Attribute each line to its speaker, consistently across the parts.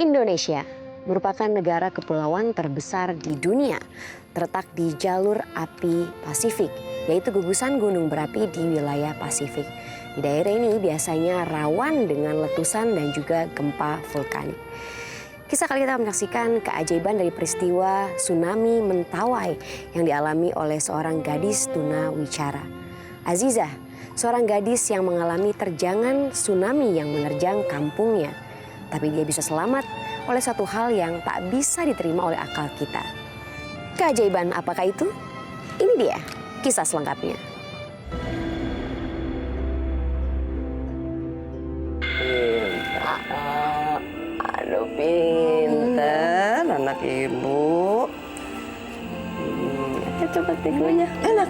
Speaker 1: Indonesia merupakan negara kepulauan terbesar di dunia, terletak di jalur api Pasifik, yaitu gugusan gunung berapi di wilayah Pasifik. Di daerah ini biasanya rawan dengan letusan dan juga gempa vulkanik. Kisah kali kita menyaksikan keajaiban dari peristiwa tsunami Mentawai yang dialami oleh seorang gadis tunawicara. Azizah, seorang gadis yang mengalami terjangan tsunami yang menerjang kampungnya. Tapi dia bisa selamat oleh satu hal yang tak bisa diterima oleh akal kita. Keajaiban apakah itu? Ini dia kisah selengkapnya.
Speaker 2: Aduh pinter anak ibu. Coba tikunya enak.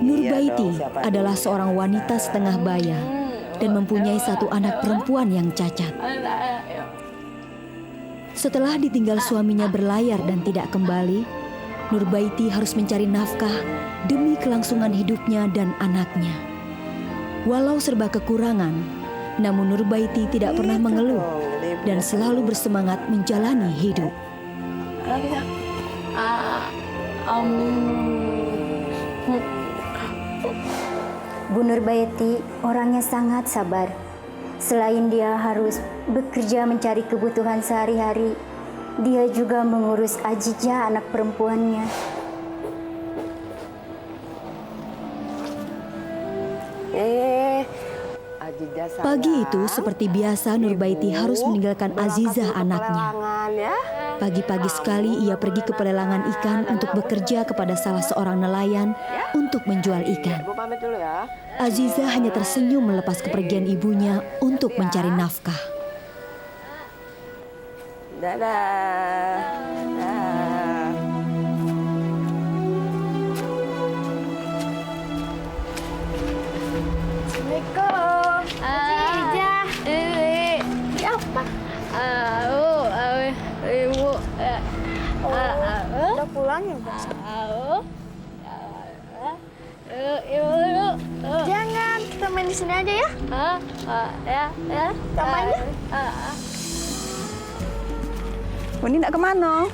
Speaker 3: Nurbaiti adalah seorang wanita setengah baya dan mempunyai satu anak perempuan yang cacat. Setelah ditinggal suaminya berlayar dan tidak kembali, Nurbaiti harus mencari nafkah demi kelangsungan hidupnya dan anaknya. Walau serba kekurangan, namun Nurbaiti tidak pernah mengeluh dan selalu bersemangat menjalani hidup.
Speaker 4: Bu Nurbaiti orangnya sangat sabar. Selain dia harus bekerja mencari kebutuhan sehari-hari, dia juga mengurus Ajijah, anak perempuannya.
Speaker 3: Pagi itu seperti biasa Nurbaiti harus meninggalkan Azizah anaknya. Pagi-pagi sekali ia pergi ke pelelangan ikan untuk bekerja kepada salah seorang nelayan untuk menjual ikan. Azizah hanya tersenyum melepas kepergian ibunya untuk mencari nafkah.
Speaker 2: Dadah.
Speaker 5: Assalamualaikum. Ajijah. Siapa? Ibu. Udah pulang ya, Bang? Ibu. Jangan, kita main di sini aja ya. Ya. Kita main ya.
Speaker 6: Uni ndak kemana?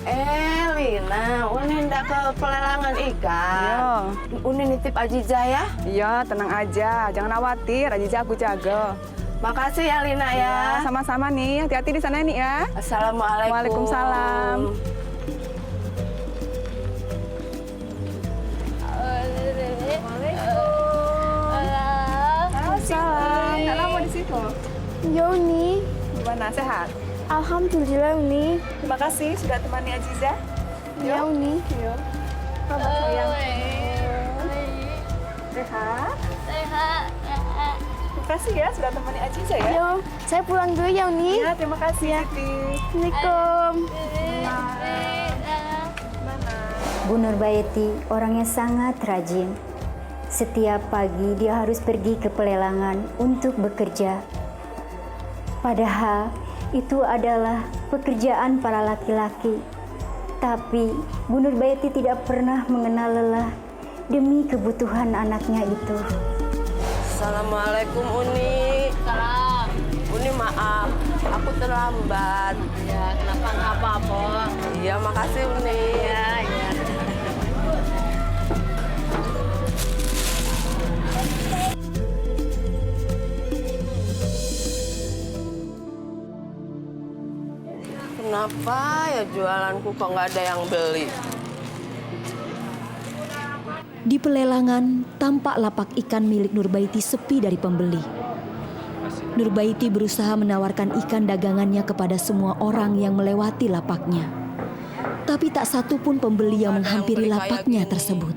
Speaker 2: Lina, Uni ndak ke pelelangan ikan. Uni nitip Ajijah ya.
Speaker 6: Iya, tenang aja, jangan khawatir, Ajijah aku jaga.
Speaker 2: Makasih ya Lina ya.
Speaker 6: Sama-sama nih, hati-hati di sana nih ya.
Speaker 2: Assalamualaikum.
Speaker 6: Waalaikumsalam. Waalaikumsalam. Kak lama di situ?
Speaker 5: Ya, Uni.
Speaker 6: Gimana, sehat?
Speaker 5: Alhamdulillah, Uni.
Speaker 6: Terima kasih sudah temani Ajizah.
Speaker 5: Ya, Uni.
Speaker 6: Yuk. Kamu sayang. Sehat?
Speaker 5: Sehat.
Speaker 6: Terima kasih ya sudah temani Ajizah ya.
Speaker 5: Yo, saya pulang dulu ya, Uni.
Speaker 6: Ya, terima kasih Siti.
Speaker 5: Assalamualaikum.
Speaker 4: Bu Nurbaiti orangnya sangat rajin. Setiap pagi dia harus pergi ke pelelangan untuk bekerja. Padahal itu adalah pekerjaan para laki-laki. Tapi Bu Nurbaiti tidak pernah mengenal lelah demi kebutuhan anaknya itu.
Speaker 2: Assalamualaikum Uni.
Speaker 5: Salam.
Speaker 2: Uni maaf, aku terlambat.
Speaker 5: Ya, kenapa nggak apa-apa?
Speaker 2: Iya, makasih Uni.
Speaker 5: Ya.
Speaker 2: Kenapa ya jualanku kok nggak ada yang beli?
Speaker 3: Di pelelangan, tampak lapak ikan milik Nurbaiti sepi dari pembeli. Nurbaiti berusaha menawarkan ikan dagangannya kepada semua orang yang melewati lapaknya. Tapi tak satu pun pembeli yang menghampiri lapaknya tersebut.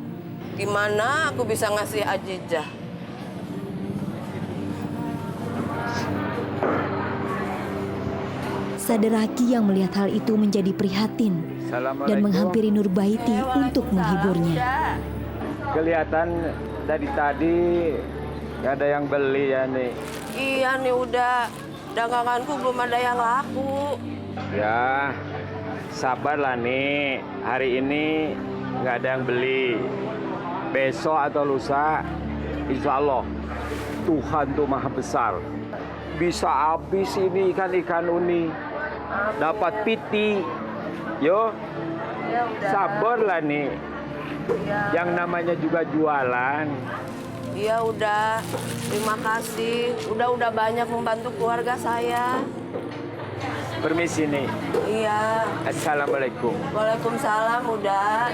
Speaker 2: Gimana aku bisa ngasih Ajijah?
Speaker 3: Sadaraki yang melihat hal itu menjadi prihatin dan menghampiri Nurbaiti untuk menghiburnya.
Speaker 7: Kelihatan dari tadi nggak ada yang beli ya nih.
Speaker 2: Iya nih udah daganganku belum ada yang laku.
Speaker 7: Ya sabarlah nih, hari ini nggak ada yang beli. Besok atau lusa insya Allah Tuhan tuh maha besar. Bisa habis ini ikan-ikan Uni. dapat piti. Yo, sabarlah nih. Yang namanya juga jualan.
Speaker 2: Iya udah, terima kasih. Udah banyak membantu keluarga saya.
Speaker 7: Permisi nih.
Speaker 2: Iya.
Speaker 7: Assalamualaikum.
Speaker 2: Waalaikumsalam udah.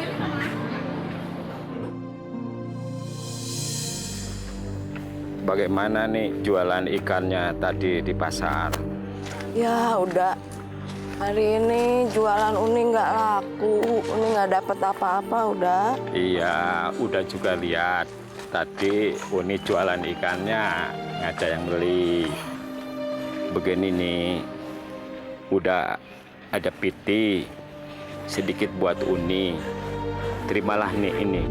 Speaker 7: Bagaimana nih jualan ikannya tadi di pasar?
Speaker 2: Ya udah. Hari ini jualan Uni nggak laku. Uni nggak dapet apa-apa udah.
Speaker 7: Iya, udah juga lihat. Tadi Uni jualan ikannya, nggak ada yang beli. Begini nih, udah ada piti sedikit buat Uni. Terimalah nih ini.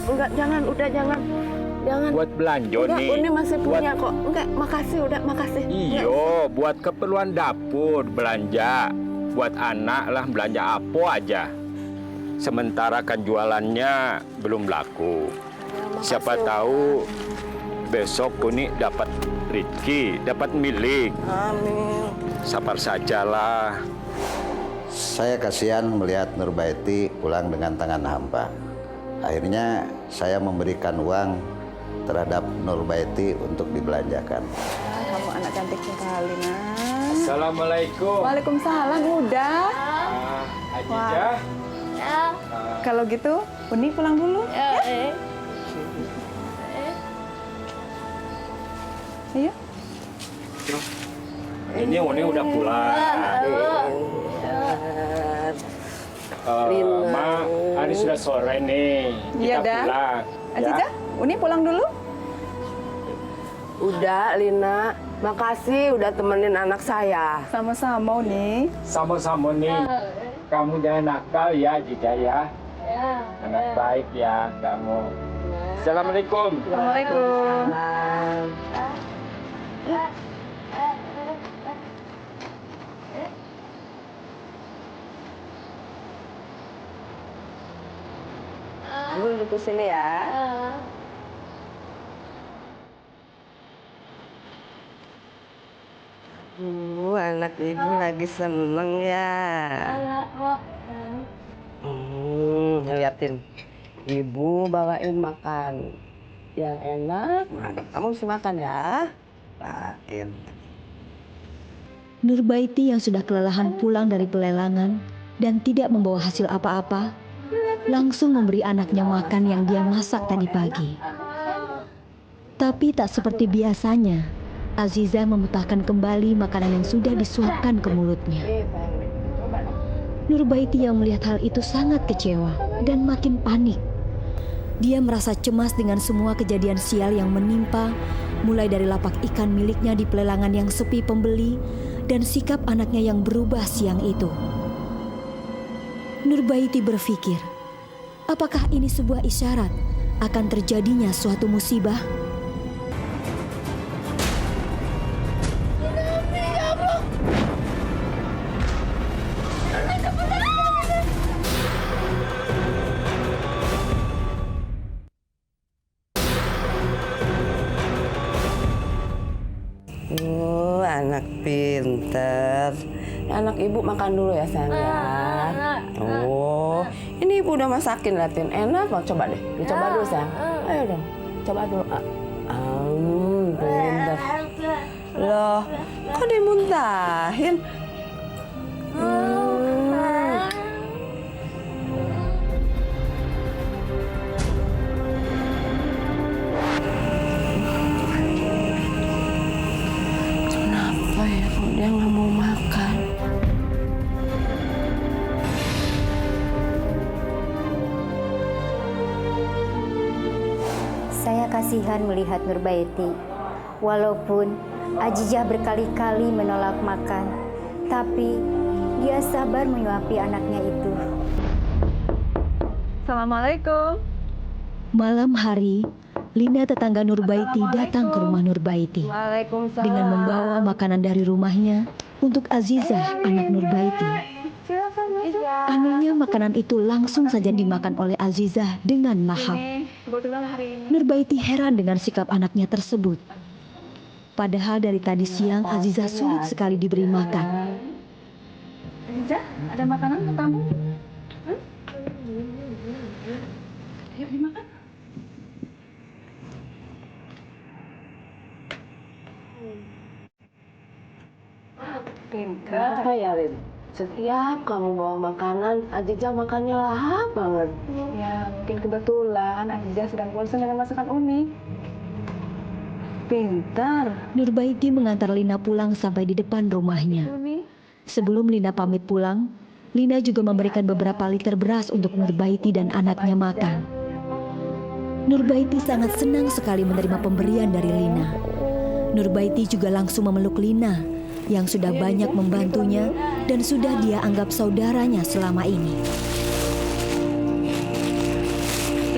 Speaker 2: Enggak, jangan, udah jangan.
Speaker 7: Buat belanja
Speaker 2: Enggak,
Speaker 7: nih.
Speaker 2: Uni masih punya kok. Enggak, makasih udah, makasih.
Speaker 7: Iyo, buat keperluan dapur belanja. Buat anak lah belanja apa aja. Sementara kan jualannya belum laku. Siapa tahu besok Uni dapat rezeki, dapat milik.
Speaker 2: Amin.
Speaker 7: Sabar sajalah.
Speaker 8: Saya kasihan melihat Nurbaiti pulang dengan tangan hampa. Akhirnya saya memberikan uang terhadap Nurbaiti untuk dibelanjakan.
Speaker 6: Kamu anak cantik sekali, Nak.
Speaker 7: Assalamualaikum.
Speaker 6: Waalaikumsalam, udah.
Speaker 7: Ajijah.
Speaker 5: Ya.
Speaker 6: Kalau gitu, Uni pulang dulu.
Speaker 5: Ya.
Speaker 6: Ayo.
Speaker 7: Ini Uni udah pulang. Ma, hari sudah sore nih.
Speaker 6: Iya,
Speaker 7: Kita
Speaker 6: dah.
Speaker 7: pulang.
Speaker 6: Aziza, Uni pulang dulu.
Speaker 2: Udah, Lina. Makasih udah temenin anak saya.
Speaker 6: Sama-sama, Uni.
Speaker 7: Sama-sama nih. Kamu jangan nakal ya, Ajijah ya. Anak baik ya kamu. Assalamualaikum.
Speaker 6: Assalamualaikum.
Speaker 2: Gue duduk sini ya. Anak ibu lagi seneng ya. Liatin. Ibu bawain makan yang enak. Kamu mesti makan ya. Makan.
Speaker 3: Nurbaiti yang sudah kelelahan pulang dari pelelangan dan tidak membawa hasil apa-apa, langsung memberi anaknya makan yang dia masak tadi pagi. Tapi tak seperti biasanya, Aziza memuntahkan kembali makanan yang sudah disuapkan ke mulutnya. Nurbaiti yang melihat hal itu sangat kecewa dan makin panik. Dia merasa cemas dengan semua kejadian sial yang menimpa, mulai dari lapak ikan miliknya di pelelangan yang sepi pembeli dan sikap anaknya yang berubah siang itu. Nurbaiti berpikir, apakah ini sebuah isyarat akan terjadinya suatu musibah?
Speaker 2: Anak pinter. Anak ibu makan dulu ya sayang ya. Ini ibu udah masakin liatin. Enak banget, coba deh. Dicoba dulu sayang. Ayo dong, coba dulu. Pinter. Loh, kok dimuntahin? Kenapa ya kok dia nggak mau makan?
Speaker 4: Saya kasihan melihat Nurbaiti. Walaupun Ajijah berkali-kali menolak makan, tapi dia sabar menyuapi anaknya itu.
Speaker 6: Assalamualaikum.
Speaker 3: Malam hari, Lina tetangga Nurbaiti datang ke rumah Nurbaiti
Speaker 2: Waalaikumsalam.
Speaker 3: dengan membawa makanan dari rumahnya untuk Azizah, anak Nurbaiti. Anehnya makanan itu langsung saja dimakan oleh Azizah dengan lahap. Nurbaiti heran dengan sikap anaknya tersebut. Padahal dari tadi siang Aziza sulit sekali diberi makan.
Speaker 6: Aziza, ada makanan untuk kamu? Ayo dimakan.
Speaker 2: Kenapa ya, Rin? Setiap kamu bawa makanan, Aziza makannya lahap banget.
Speaker 6: Ya, mungkin kebetulan Aziza sedang bosan dengan masakan Uni.
Speaker 2: Pintar.
Speaker 3: Nurbaiti mengantar Lina pulang sampai di depan rumahnya. Sebelum Lina pamit pulang, Lina juga memberikan beberapa liter beras untuk Nurbaiti dan anaknya makan. Nurbaiti sangat senang sekali menerima pemberian dari Lina. Nurbaiti juga langsung memeluk Lina yang sudah banyak membantunya dan sudah dia anggap saudaranya selama ini.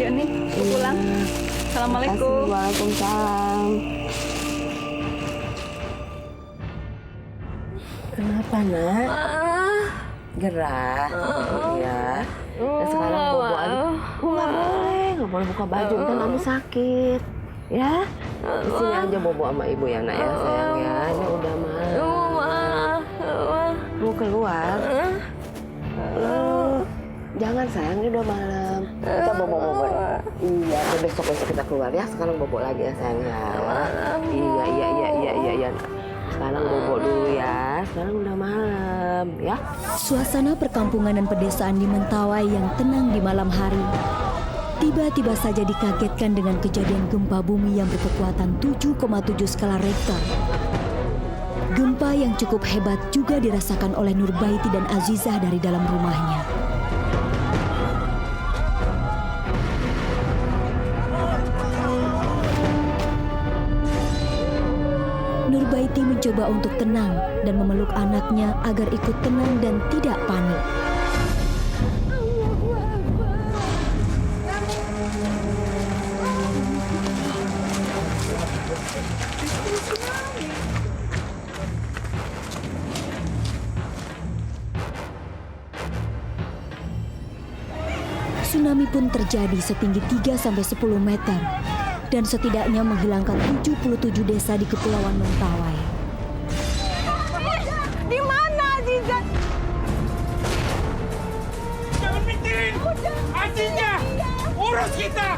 Speaker 6: Yuk nih, aku pulang. Assalamualaikum.
Speaker 2: Waalaikumsalam. Kenapa, Nak? Gerah. Ya. Dan sekarang bobo aja. Nggak boleh buka baju, ntar kamu sakit. Ya. Di sini aja bobo sama ibu ya, Nak ya, sayang ya. Ini udah malam. Mau keluar? Jangan sayang, ini udah malam. Kita bobo. Iya, besok kita keluar ya. Sekarang bobo lagi ya sayang ya. Iya. Sekarang bobo dulu ya. Sekarang udah malam ya.
Speaker 3: Suasana perkampungan dan pedesaan di Mentawai yang tenang di malam hari tiba-tiba saja dikagetkan dengan kejadian gempa bumi yang berkekuatan 7,7 skala Richter. Gempa yang cukup hebat juga dirasakan oleh Nurbaiti dan Azizah dari dalam rumahnya. Nurbaiti mencoba untuk tenang dan memeluk anaknya agar ikut tenang dan tidak panik. Tsunami pun terjadi setinggi 3-10 meter dan setidaknya menghilangkan 77 desa di Kepulauan Mentawai.
Speaker 6: Di mana Aziza? Jangan mikirin. Aziza, urus kita.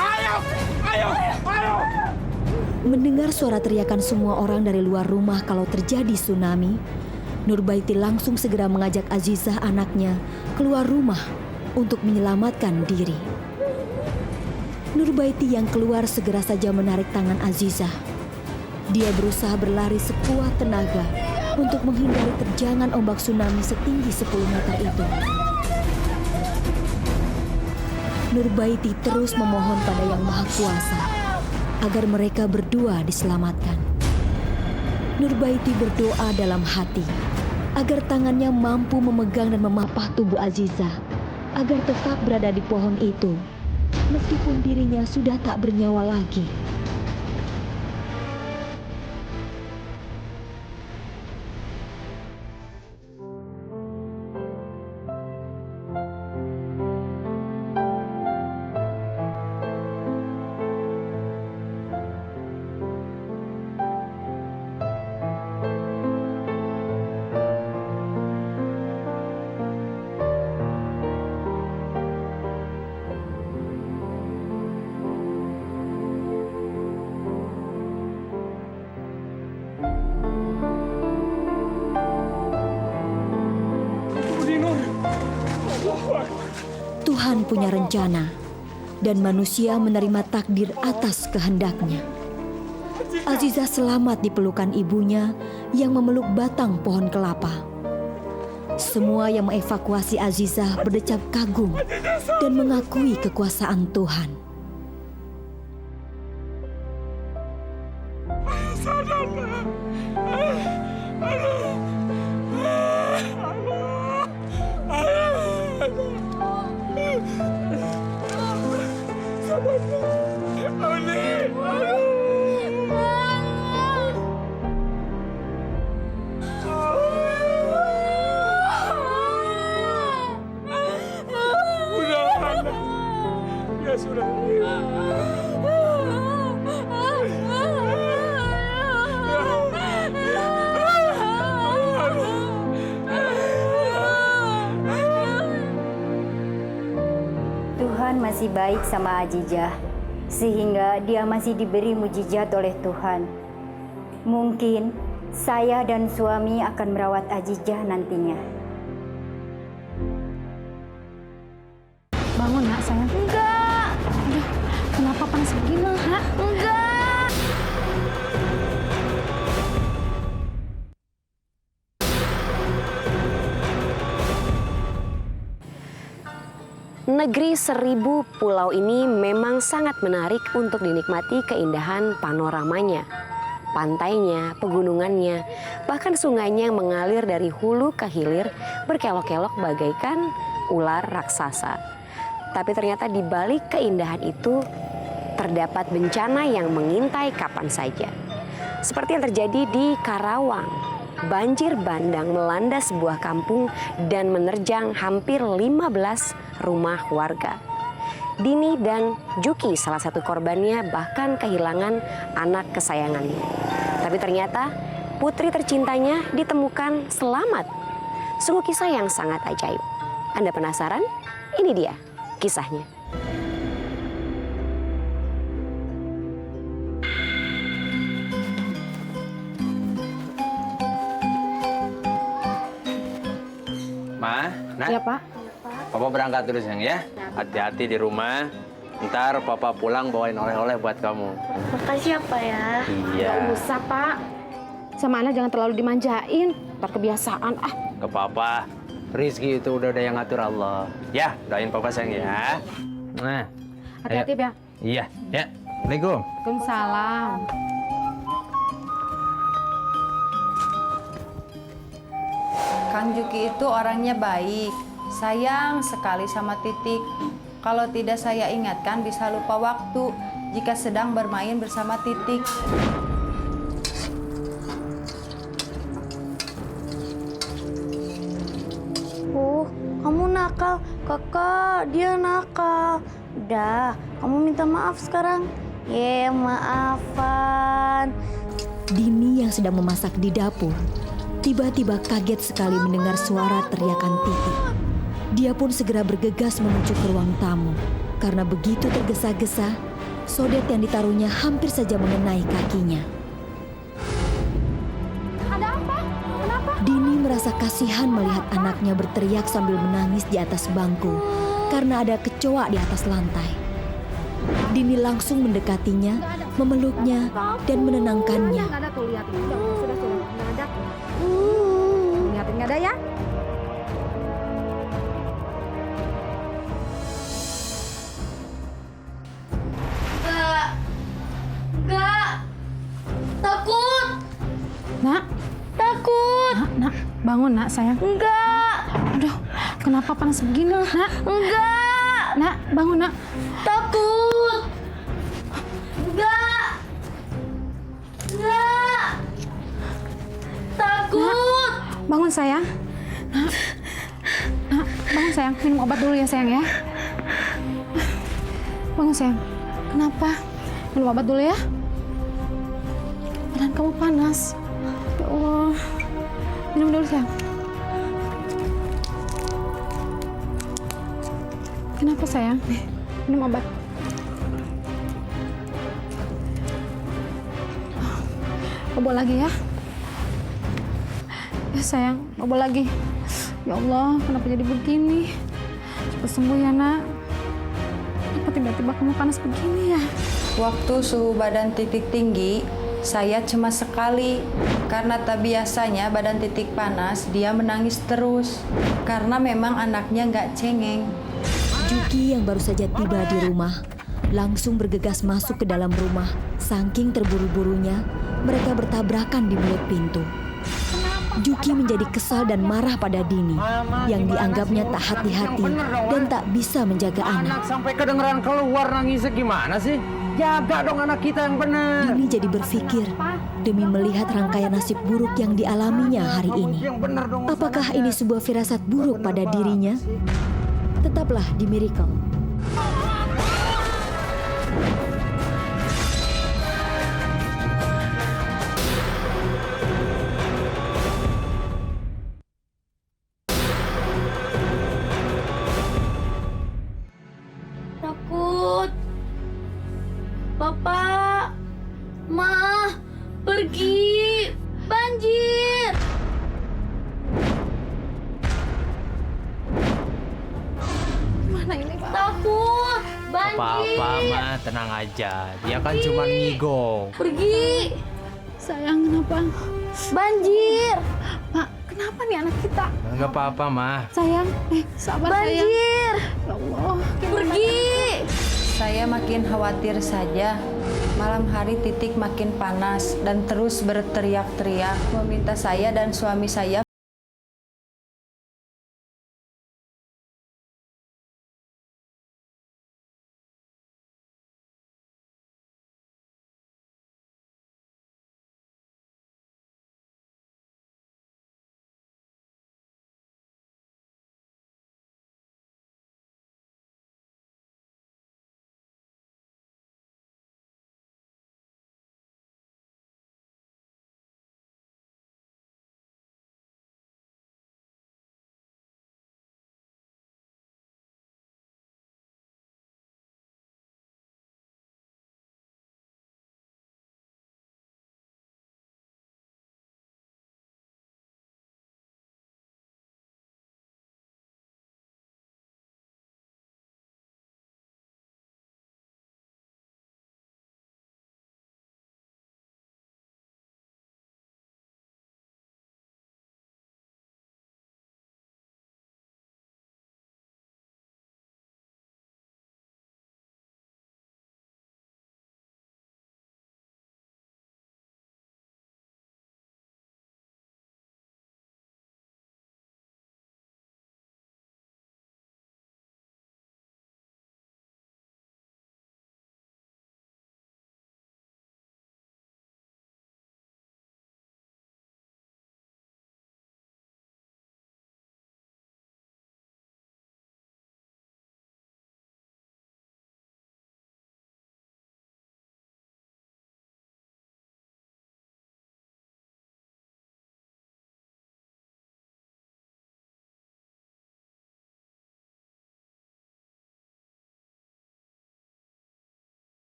Speaker 6: Ayo.
Speaker 3: Mendengar suara teriakan semua orang dari luar rumah kalau terjadi tsunami, Nurbaiti langsung segera mengajak Azizah anaknya keluar rumah untuk menyelamatkan diri. Nurbaiti yang keluar segera saja menarik tangan Azizah. Dia berusaha berlari sekuat tenaga untuk menghindari terjangan ombak tsunami setinggi 10 meter itu. Nurbaiti terus memohon pada Yang Maha Kuasa agar mereka berdua diselamatkan. Nurbaiti berdoa dalam hati agar tangannya mampu memegang dan memapah tubuh Azizah agar tetap berada di pohon itu, meskipun dirinya sudah tak bernyawa lagi. Tuhan punya rencana dan manusia menerima takdir atas kehendaknya. Azizah selamat di pelukan ibunya yang memeluk batang pohon kelapa. Semua yang mengevakuasi Azizah berdecap kagum dan mengakui kekuasaan Tuhan.
Speaker 7: Ya sudah.
Speaker 4: masih baik sama Ajijah, sehingga dia masih diberi mujizat oleh Tuhan. Mungkin saya dan suami akan merawat Ajijah nantinya.
Speaker 5: Bangun nak sayang. Enggak. Aduh, kenapa panas begini nak? Enggak.
Speaker 1: Negeri 1000 pulau ini memang sangat menarik untuk dinikmati keindahan panoramanya. Pantainya, pegunungannya, bahkan sungainya yang mengalir dari hulu ke hilir berkelok-kelok bagaikan ular raksasa. Tapi ternyata di balik keindahan itu terdapat bencana yang mengintai kapan saja. Seperti yang terjadi di Karawang. Banjir bandang melanda sebuah kampung dan menerjang hampir 15 rumah warga. Dini dan Juki salah satu korbannya bahkan kehilangan anak kesayangannya. Tapi ternyata putri tercintanya ditemukan selamat. Sungguh kisah yang sangat ajaib. Anda penasaran? Ini dia kisahnya.
Speaker 9: Ma, Nak.
Speaker 5: Ya Pak.
Speaker 9: Papa berangkat dulu sayang ya. Hati-hati di rumah. Ntar Papa pulang bawain oleh-oleh buat kamu.
Speaker 5: Makasih ya Pak ya.
Speaker 9: Iya.
Speaker 5: Nggak usah Pak. Sama anak jangan terlalu dimanjain. Ntar kebiasaan
Speaker 9: Ke Papa. Rizki itu udah yang ngatur Allah. Ya, doain Papa sayang ya. Nah.
Speaker 5: Hati-hati ya.
Speaker 9: Iya, ya. Assalamualaikum.
Speaker 5: Waalaikumsalam.
Speaker 10: Kang Juki itu orangnya baik, sayang sekali sama Titik. Kalau tidak saya ingatkan bisa lupa waktu jika sedang bermain bersama Titik.
Speaker 5: Kamu nakal. Kakak, dia nakal. Udah, kamu minta maaf sekarang. Maafan.
Speaker 3: Dini yang sedang memasak di dapur tiba-tiba kaget sekali mendengar suara teriakan Titik. Dia pun segera bergegas menuju ke ruang tamu. Karena begitu tergesa-gesa, sodet yang ditaruhnya hampir saja mengenai kakinya.
Speaker 5: Ada apa? Kenapa?
Speaker 3: Dini merasa kasihan melihat anaknya berteriak sambil menangis di atas bangku karena ada kecoa di atas lantai. Dini langsung mendekatinya, memeluknya, dan menenangkannya.
Speaker 5: Nggak ada tuh, lihat. Sudah. Nggak ada. Lihatin nggak ada ya? Enggak. Takut.
Speaker 10: Nak,
Speaker 5: Takut.
Speaker 10: nak, bangun nak sayang.
Speaker 5: Enggak.
Speaker 10: Aduh, kenapa panas begini nak?
Speaker 5: Enggak.
Speaker 10: Nak, bangun nak.
Speaker 5: Takut. Enggak. Enggak. Takut.
Speaker 10: Bangun sayang. Nak, bangun sayang. Minum obat dulu ya sayang ya. Bangun sayang. Kenapa? Minum obat dulu ya. Badan kamu panas. Ya Allah. Minum dulu sayang. Kenapa sayang? Minum obat. Bobo lagi ya. Ya sayang, bobo lagi. Ya Allah, kenapa jadi begini? Cepat sembuh ya nak. Kenapa tiba-tiba kamu panas begini ya? Waktu suhu badan Titik tinggi, saya cemas sekali. Karena tak biasanya badan Titik panas, dia menangis terus. Karena memang anaknya nggak cengeng.
Speaker 3: Juki yang baru saja tiba di rumah langsung bergegas masuk ke dalam rumah. Saking terburu-burunya, mereka bertabrakan di mulut pintu. Juki menjadi kesal dan marah pada Dini yang dianggapnya tak hati-hati dan tak bisa menjaga anak.
Speaker 9: Sampai kedengeran keluar nangisnya gimana sih? Jaga dong anak kita yang benar.
Speaker 3: Dini jadi berpikir demi melihat rangkaian nasib buruk yang dialaminya hari ini. Apakah ini sebuah firasat buruk pada dirinya? Tetaplah di Miracle.
Speaker 10: Gimana ini, Pak?
Speaker 5: Takut. Banjir.
Speaker 9: Apa-apa, mah tenang aja. Dia kan cuma ngigong.
Speaker 5: Pergi.
Speaker 10: Sayang, kenapa?
Speaker 5: Banjir.
Speaker 10: Pak, kenapa nih anak kita?
Speaker 9: Enggak apa-apa, mah.
Speaker 10: Sayang, sabar sayang.
Speaker 5: Banjir.
Speaker 10: Ya Allah.
Speaker 5: Pergi.
Speaker 11: Saya makin khawatir saja. Malam hari Titik makin panas dan terus berteriak-teriak meminta saya dan suami saya.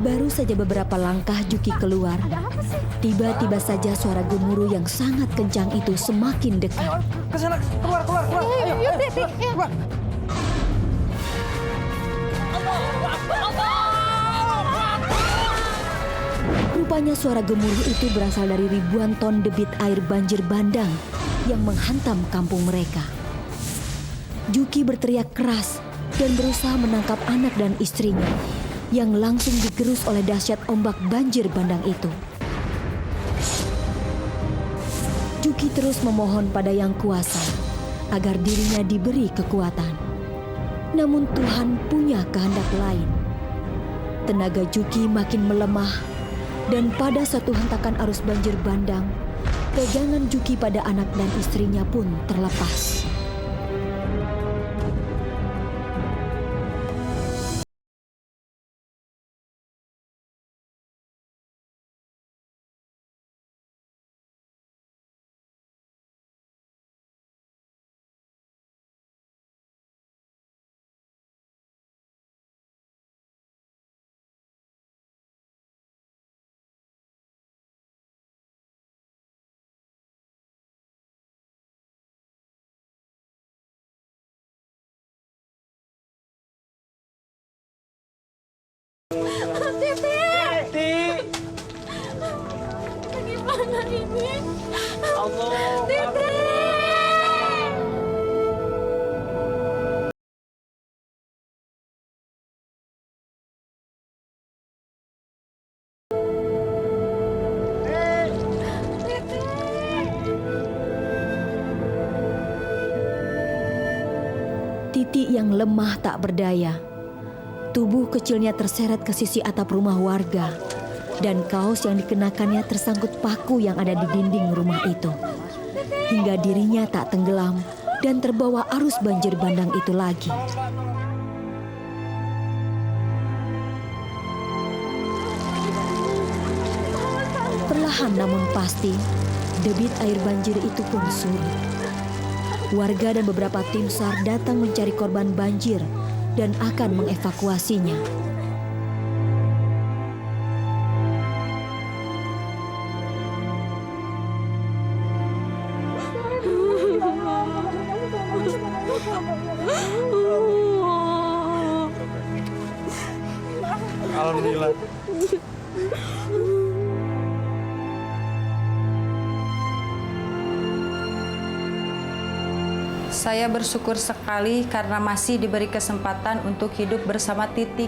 Speaker 3: Baru saja beberapa langkah Juki keluar, tiba-tiba saja suara gemuruh yang sangat kencang itu semakin dekat.
Speaker 9: Kesana, keluar. Ayo,
Speaker 10: Titik.
Speaker 9: keluar.
Speaker 3: Rupanya suara gemuruh itu berasal dari ribuan ton debit air banjir bandang yang menghantam kampung mereka. Juki berteriak keras dan berusaha menangkap anak dan istrinya yang langsung digerus oleh dahsyat ombak banjir bandang itu. Juki terus memohon pada Yang Kuasa agar dirinya diberi kekuatan. Namun Tuhan punya kehendak lain. Tenaga Juki makin melemah dan pada suatu hentakan arus banjir bandang, pegangan Juki pada anak dan istrinya pun terlepas.
Speaker 5: Titik. Bagaimana ini?
Speaker 9: Allah.
Speaker 5: Titik.
Speaker 3: Titik yang lemah tak berdaya. Tubuh kecilnya terseret ke sisi atap rumah warga dan kaos yang dikenakannya tersangkut paku yang ada di dinding rumah itu. Hingga dirinya tak tenggelam dan terbawa arus banjir bandang itu lagi. Perlahan namun pasti, debit air banjir itu pun surut. Warga dan beberapa tim SAR datang mencari korban banjir dan akan mengevakuasinya.
Speaker 9: Alhamdulillah.
Speaker 11: Saya bersyukur sekali karena masih diberi kesempatan untuk hidup bersama Titik.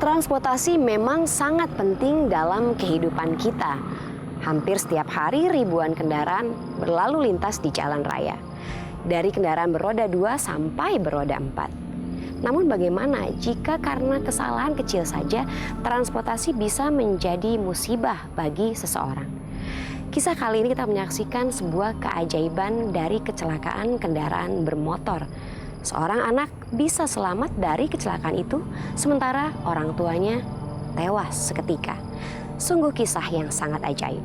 Speaker 1: Transportasi memang sangat penting dalam kehidupan kita. Hampir setiap hari ribuan kendaraan berlalu lintas di jalan raya. Dari kendaraan beroda 2 sampai beroda 4. Namun bagaimana jika karena kesalahan kecil saja transportasi bisa menjadi musibah bagi seseorang? Kisah kali ini kita menyaksikan sebuah keajaiban dari kecelakaan kendaraan bermotor. Seorang anak bisa selamat dari kecelakaan itu, sementara orang tuanya tewas seketika. Sungguh kisah yang sangat ajaib.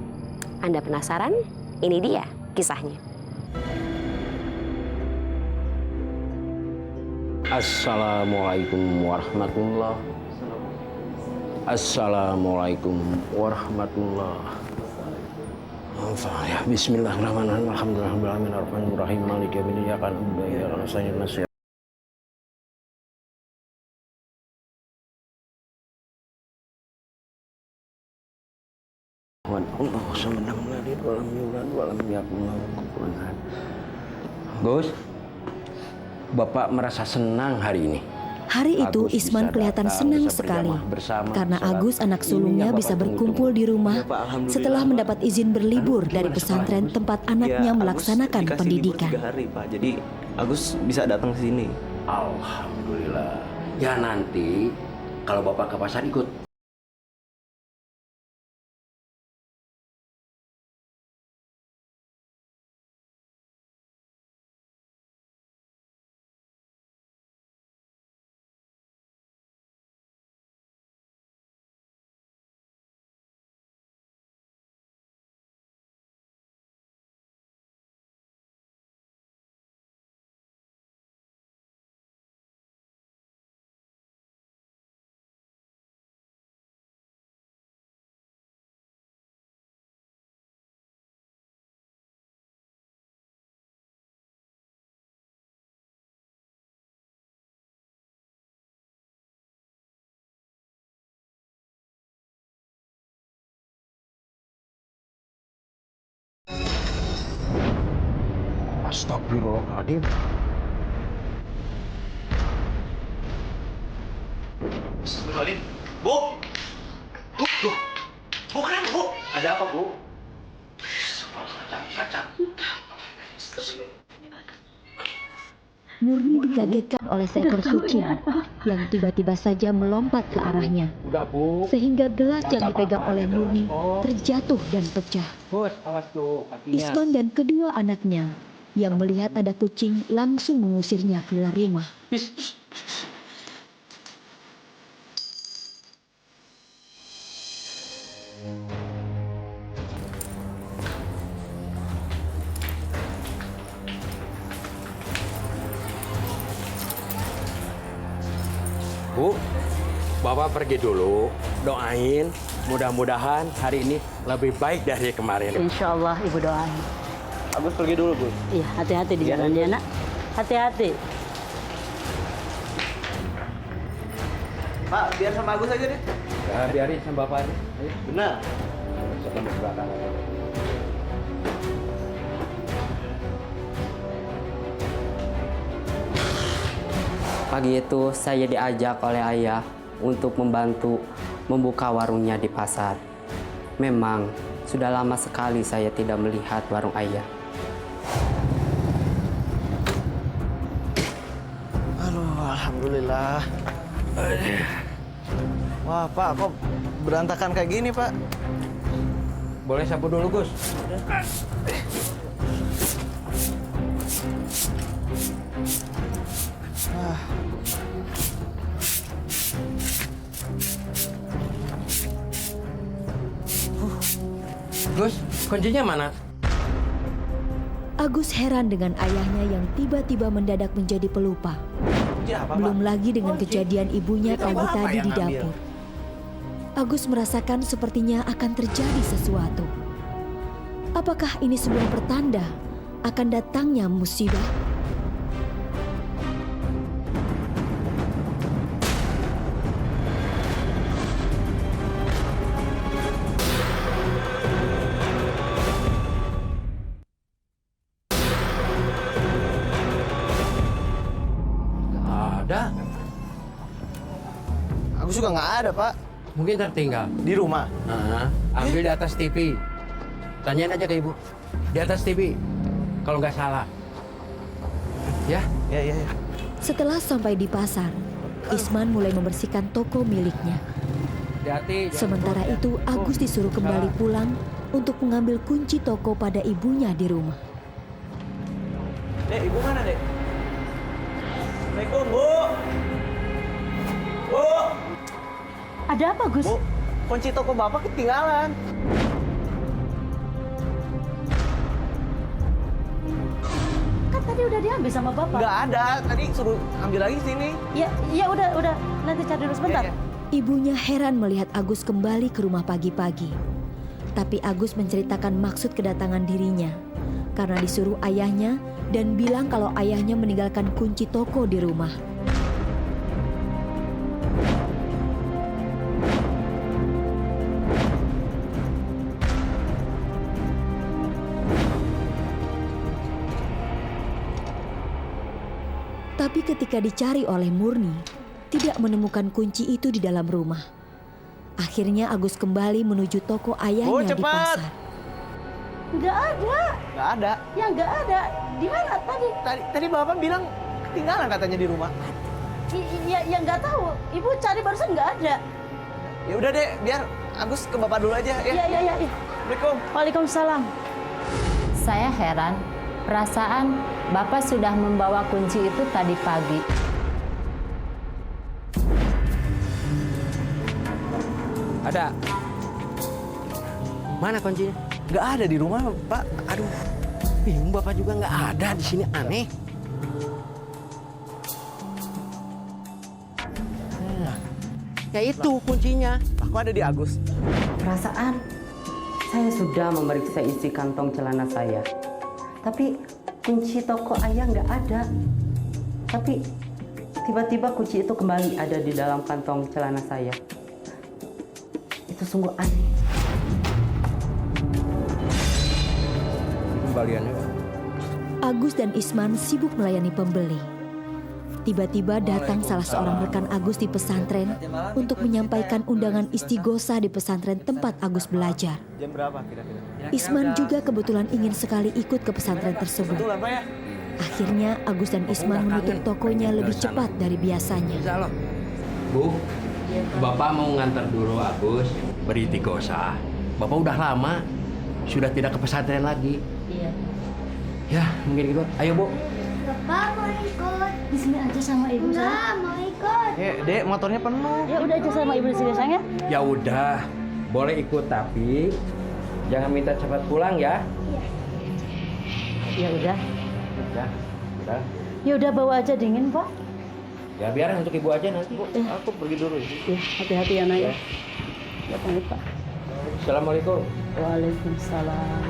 Speaker 1: Anda penasaran? Ini dia kisahnya.
Speaker 12: Assalamualaikum warahmatullahi wabarakatuh. Assalamualaikum warahmatullahi wabarakatuh. Bismillahirrahmanirrahim. Alhamdulillahirabbil alamin. Maliki yaumiddin. Iyyaka na'budu wa iyyaka nasta'in. Gus, Bapak merasa senang hari ini.
Speaker 3: Hari itu Isman kelihatan senang sekali karena Agus anak sulungnya bisa berkumpul di rumah setelah mendapat izin berlibur dari pesantren tempat anaknya melaksanakan pendidikan.
Speaker 13: 3 hari, Pak. Jadi Agus bisa datang ke sini.
Speaker 12: Alhamdulillah. Ya nanti kalau Bapak ke pasar ikut. Astagfirullahaladzim.
Speaker 9: Astagfirullahaladzim. Bu! Bu, kenapa, Bu? Ada apa, Bu?
Speaker 3: Murni dikagetkan oleh seekor kucing yang tiba-tiba saja melompat ke arahnya. Sehingga gelas yang dipegang oleh Murni terjatuh dan pecah. Isman dan kedua anaknya yang melihat ada kucing langsung mengusirnya keluar rumah.
Speaker 12: Bu, Bapak pergi dulu, doain. Mudah-mudahan hari ini lebih baik dari kemarin.
Speaker 14: Insya Allah Ibu doain.
Speaker 13: Agus pergi dulu, Gus.
Speaker 14: Iya, hati-hati di jalan ya, Nak. Hati-hati.
Speaker 13: Pak, biar sama Agus aja deh.
Speaker 9: Ya, biarin sama bapak aja. Ayo.
Speaker 13: Benar.
Speaker 9: Coba di belakang.
Speaker 15: Pagi itu saya diajak oleh ayah untuk membantu membuka warungnya di pasar. Memang sudah lama sekali saya tidak melihat warung ayah.
Speaker 13: Aduh, alhamdulillah. Wah, Pak, kok berantakan kayak gini, Pak?
Speaker 9: Boleh sapu dulu, Gus? Gus, kuncinya mana?
Speaker 3: Agus heran dengan ayahnya yang tiba-tiba mendadak menjadi pelupa. Belum lagi dengan kejadian ibunya pagi tadi di dapur. Agus merasakan sepertinya akan terjadi sesuatu. Apakah ini sebuah pertanda akan datangnya musibah?
Speaker 9: Ada.
Speaker 13: Agus juga nggak ada, Pak.
Speaker 9: Mungkin tertinggal.
Speaker 13: Di rumah?
Speaker 9: Ambil di atas TV. Tanyain aja ke ibu. Di atas TV. Kalau nggak salah. Ya?
Speaker 13: Ya.
Speaker 3: Setelah sampai di pasar, Isman mulai membersihkan toko miliknya.
Speaker 9: Hati-hati.
Speaker 3: Sementara itu, Agus disuruh kembali pulang untuk mengambil kunci toko pada ibunya di rumah.
Speaker 13: Dek, ibu mana, Dek? Assalamualaikum, Bu. Bu.
Speaker 14: Ada apa, Gus?
Speaker 13: Bu, kunci toko Bapak ketinggalan.
Speaker 14: Kan tadi udah diambil sama Bapak.
Speaker 13: Nggak ada, tadi suruh ambil lagi sini.
Speaker 14: Ya udah. Nanti cari dulu sebentar.
Speaker 13: Ya.
Speaker 3: Ibunya heran melihat Agus kembali ke rumah pagi-pagi. Tapi Agus menceritakan maksud kedatangan dirinya karena disuruh ayahnya dan bilang kalau ayahnya meninggalkan kunci toko di rumah. Tapi ketika dicari oleh Murni, tidak menemukan kunci itu di dalam rumah. Akhirnya Agus kembali menuju toko ayahnya di pasar.
Speaker 14: Nggak ada.
Speaker 13: Nggak ada.
Speaker 14: Ya nggak ada. Di mana tadi?
Speaker 13: Tadi Bapak bilang ketinggalan katanya di rumah.
Speaker 14: Ya nggak tahu. Ibu cari barusan nggak ada.
Speaker 13: Ya udah deh, biar Agus ke Bapak dulu aja ya.
Speaker 14: Iya.
Speaker 13: Assalamualaikum.
Speaker 14: Waalaikumsalam.
Speaker 11: Saya heran, perasaan Bapak sudah membawa kunci itu tadi pagi.
Speaker 9: Ada. Mana kuncinya?
Speaker 13: Nggak ada di rumah, Pak. Aduh,
Speaker 9: bingung, Bapak juga nggak ada di sini, aneh. Ya itu kuncinya.
Speaker 13: Aku ada di Agus.
Speaker 15: Perasaan saya sudah memeriksa isi kantong celana saya. Tapi kunci toko ayah nggak ada. Tapi tiba-tiba kunci itu kembali ada di dalam kantong celana saya. Itu sungguh aneh.
Speaker 9: Kembaliannya, Pak.
Speaker 3: Agus dan Isman sibuk melayani pembeli. Tiba-tiba datang salah seorang rekan Agus di pesantren untuk menyampaikan undangan istighosa di pesantren tempat Agus belajar.
Speaker 13: Jam berapa kira-kira?
Speaker 3: Isman juga kebetulan ingin sekali ikut ke pesantren tersebut.
Speaker 13: Betul, Pak ya?
Speaker 3: Akhirnya Agus dan Isman menutup tokonya lebih cepat dari biasanya.
Speaker 9: Bu, Bapak mau ngantar dulu Agus beristighosa. Bapak udah lama sudah tidak ke pesantren lagi.
Speaker 14: Iya.
Speaker 9: Ya, mungkin ikut. Ayo, Bu.
Speaker 5: Bapak mau ikut.
Speaker 14: Di sini aja sama ibu saya.
Speaker 5: Enggak, mau ikut.
Speaker 13: Dek, motornya penuh.
Speaker 14: Ya udah aja sama ibu di sini sayang ya.
Speaker 9: Ya udah, boleh ikut tapi jangan minta cepat pulang ya.
Speaker 14: Ya udah.
Speaker 9: Udah.
Speaker 14: Ya udah bawa aja dingin, Pak.
Speaker 9: Ya biar untuk ibu aja nanti, Bu. Aku pergi dulu.
Speaker 14: Ya, hati-hati ya, Nak. Ya, pamit, Pak.
Speaker 9: Assalamualaikum.
Speaker 14: Waalaikumsalam.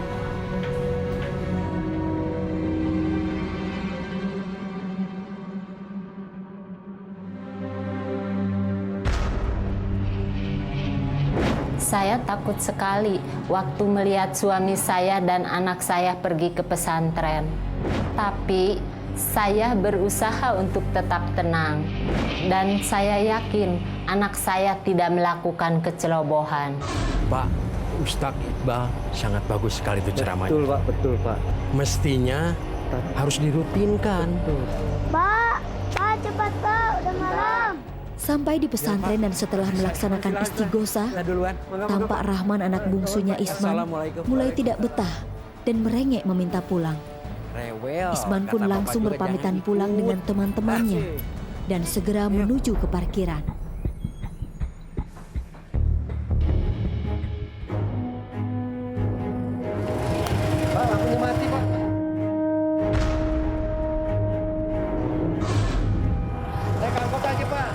Speaker 16: Saya takut sekali waktu melihat suami saya dan anak saya pergi ke pesantren. Tapi saya berusaha untuk tetap tenang. Dan saya yakin anak saya tidak melakukan kecerobohan.
Speaker 9: Pak, Ustadz Iqbal sangat bagus sekali itu ceramahnya.
Speaker 12: Betul Pak, betul Pak.
Speaker 9: Mestinya harus dirutinkan.
Speaker 5: Pak, cepat Pak, udah malam.
Speaker 3: Sampai di pesantren dan setelah melaksanakan istighosah, tampak Rahman anak bungsunya Isman mulai tidak betah dan merengek meminta pulang. Isman pun langsung berpamitan pulang dengan teman-temannya dan segera menuju ke parkiran.
Speaker 12: Pak, lampunya mati Pak.
Speaker 9: Naik angkot aja Pak.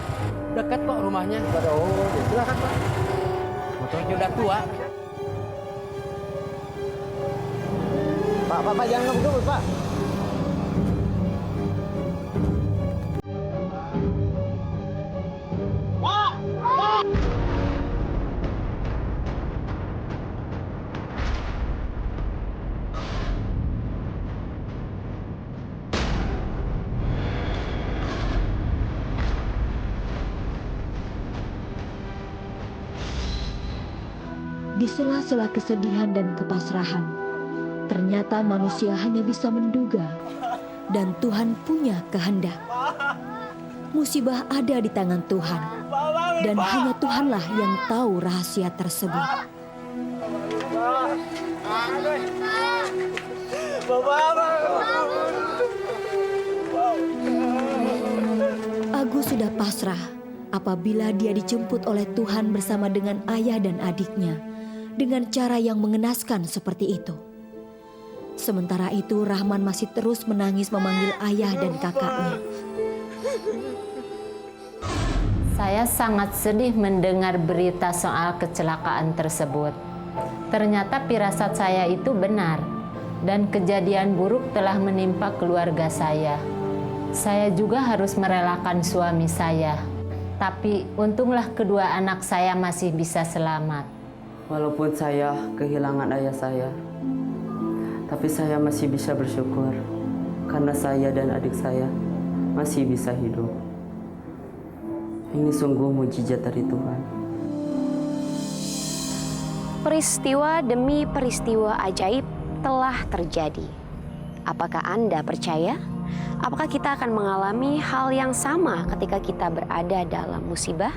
Speaker 9: Dekat kok rumahnya.
Speaker 12: Silakan Pak.
Speaker 9: Motornya udah tua.
Speaker 13: Pak, jangan ngebut Pak.
Speaker 3: Di sela-sela kesedihan dan kepasrahan, ternyata manusia hanya bisa menduga dan Tuhan punya kehendak. Musibah ada di tangan Tuhan dan hanya Tuhanlah yang tahu rahasia tersebut. Agus sudah pasrah apabila dia dijemput oleh Tuhan bersama dengan ayah dan adiknya dengan cara yang mengenaskan seperti itu. Sementara itu Rahman masih terus menangis memanggil ayah dan kakaknya.
Speaker 16: Saya sangat sedih mendengar berita soal kecelakaan tersebut. Ternyata firasat saya itu benar dan kejadian buruk telah menimpa keluarga saya. Saya juga harus merelakan suami saya. Tapi untunglah kedua anak saya masih bisa selamat.
Speaker 15: Walaupun saya kehilangan ayah saya, tapi saya masih bisa bersyukur karena saya dan adik saya masih bisa hidup. Ini sungguh mujizat dari Tuhan.
Speaker 1: Peristiwa demi peristiwa ajaib telah terjadi. Apakah Anda percaya? Apakah kita akan mengalami hal yang sama ketika kita berada dalam musibah?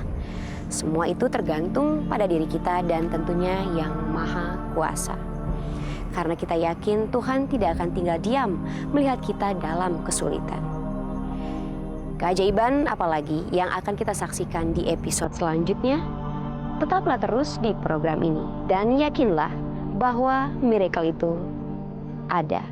Speaker 1: Semua itu tergantung pada diri kita dan tentunya Yang Maha Kuasa. Karena kita yakin Tuhan tidak akan tinggal diam melihat kita dalam kesulitan. Keajaiban apalagi yang akan kita saksikan di episode selanjutnya? Tetaplah terus di program ini dan yakinlah bahwa miracle itu ada.